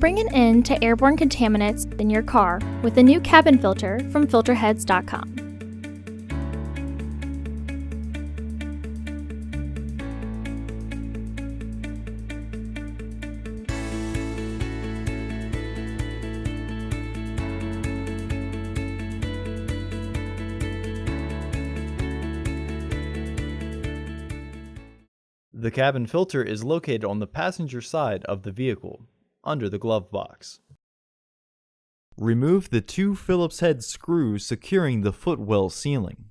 bring an end to airborne contaminants in your car with a new cabin filter from Filterheads.com. The cabin filter is located on the passenger side of the vehicle, under the glove box. Remove the two Phillips head screws securing the footwell sealing.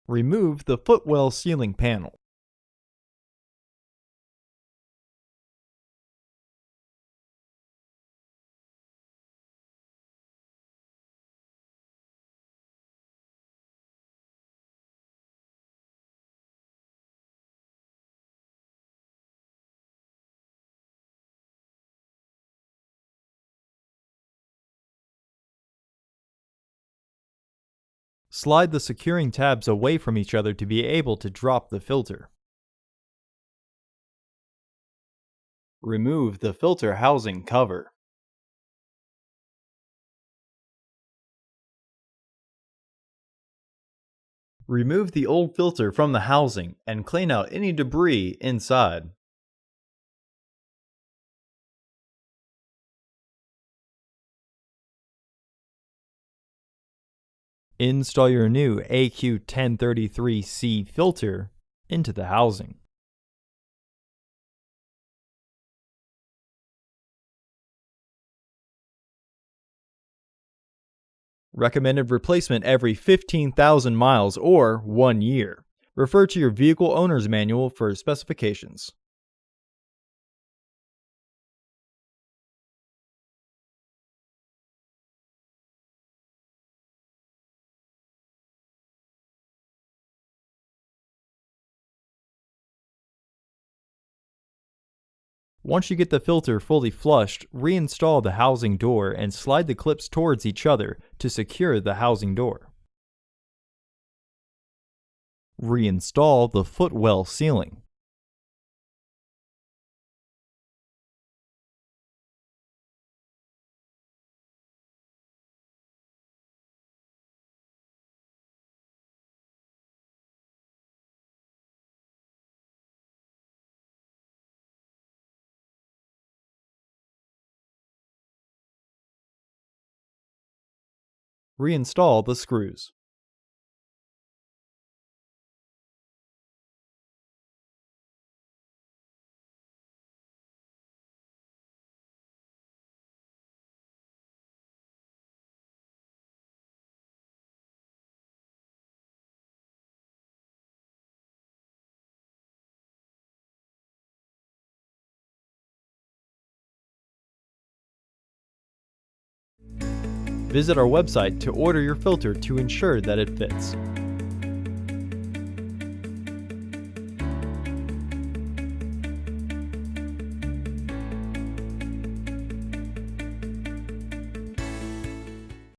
Remove the footwell sealing panel. Slide the securing tabs away from each other to be able to drop the filter. Remove the filter housing cover. Remove the old filter from the housing and clean out any debris inside. Install your new AQ1033C filter into the housing. Recommended replacement every 15,000 miles or 1 year. Refer to your vehicle owner's manual for specifications. Once you get the filter fully flushed, reinstall the housing door and slide the clips towards each other to secure the housing door. Reinstall the footwell sealing. Reinstall the screws. Visit our website to order your filter to ensure that it fits.